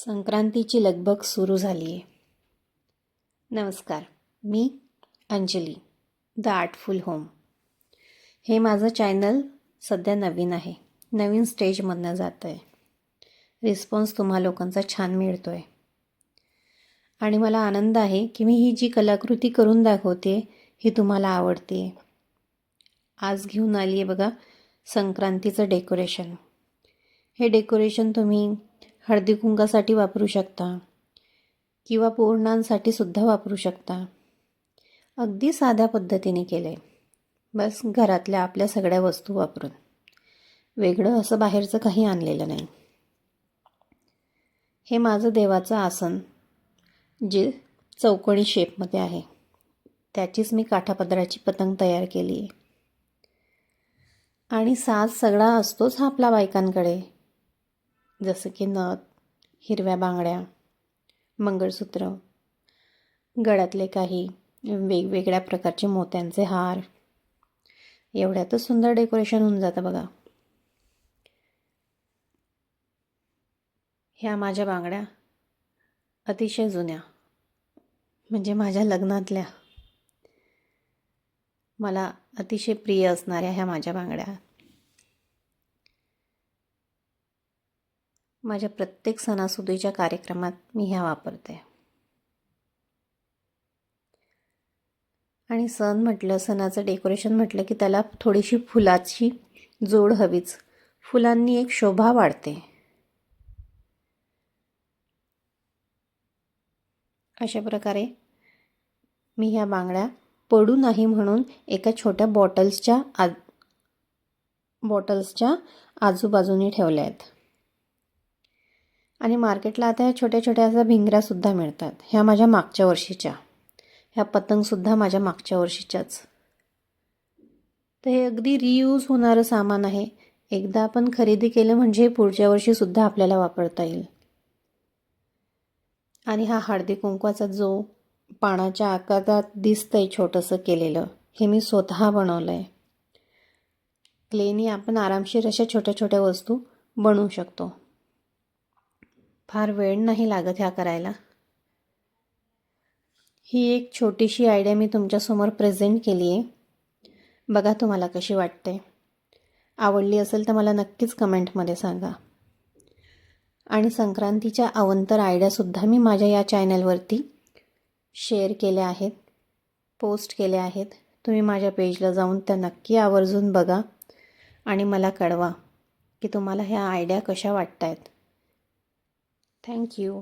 संक्रांतीची लगबग सुरू झाली आहे. नमस्कार, मी अंजली, द आर्टफुल होम. हे माझं चॅनल सध्या नवीन आहे, नवीन स्टेजमधनं जातं आहे. रिस्पॉन्स तुम्हा लोकांचा छान मिळतो आहे आणि मला आनंद आहे की मी ही जी कलाकृती करून दाखवते ही तुम्हाला आवडते. आज घेऊन आली आहे बघा संक्रांतीचं डेकोरेशन. हे डेकोरेशन तुम्ही हळदी कुंकासाठी वापरू शकता किंवा पूर्णांसाठी सुद्धा वापरू शकता. अगदी साध्या पद्धतीने केलं आहे, बस घरातल्या आपल्या सगळ्या वस्तू वापरून. वेगळं असं बाहेरचं काही आणलेलं नाही. हे माझं देवाचं आसन जे चौकोनी शेपमध्ये आहे, त्याचीच मी काठापदराची पतंग तयार केली आहे. आणि साज सगळा असतोच हा आपल्या बायकांकडे, जसं की नथ, हिरव्या बांगड्या, मंगळसूत्र, गळ्यातले काही वेगवेगळ्या प्रकारचे मोत्यांचे हार. एवढ्यातच सुंदर डेकोरेशन होऊन जातं बघा. ह्या माझ्या बांगड्या अतिशय जुन्या, म्हणजे माझ्या लग्नातल्या, मला अतिशय प्रिय असणाऱ्या ह्या माझ्या बांगड्या. माझ्या प्रत्येक सणासुदीच्या कार्यक्रमात मी ह्या वापरते. आणि सण म्हटलं, सणाचं डेकोरेशन म्हटलं की त्याला थोडीशी फुलाची जोड हवीच. फुलांनी एक शोभा वाढते. अशा प्रकारे मी ह्या बांगड्या पडू नाही म्हणून एका छोट्या बॉटल्सच्या आजूबाजूने ठेवल्या आहेत. आणि मार्केटला आता ह्या छोट्या छोट्या अशा भिंगऱ्यासुद्धा मिळतात. ह्या माझ्या मागच्या वर्षीच्या, ह्या पतंगसुद्धा माझ्या मागच्या वर्षीच्याच. तर हे अगदी रियूज होणारं सामान आहे. एकदा आपण खरेदी केलं म्हणजे पुढच्या वर्षीसुद्धा आपल्याला वापरता येईल. आणि हा हळदी कुंकवाचा जो पानाच्या आकारात दिसतंय छोटंसं केलेलं, हे मी स्वतः बनवलं आहे. क्लेनी आपण आरामशीर अशा छोट्या छोट्या वस्तू बनवू शकतो. फार वेळ नाही लागत ह्या करायला. ही एक छोटीशी आयडिया मी तुमच्यासमोर प्रेझेंट केली आहे. बघा तुम्हाला कशी वाटते. आवडली असेल तर मला नक्कीच कमेंटमध्ये सांगा. आणि संक्रांतीच्या अवंतर आयडियासुद्धा मी माझ्या या चॅनलवरती शेअर केल्या आहेत, पोस्ट केल्या आहेत. तुम्ही माझ्या पेजला जाऊन त्या नक्की आवर्जून बघा आणि मला कळवा की तुम्हाला ह्या आयडिया कशा वाटत आहेत. थँक्यू.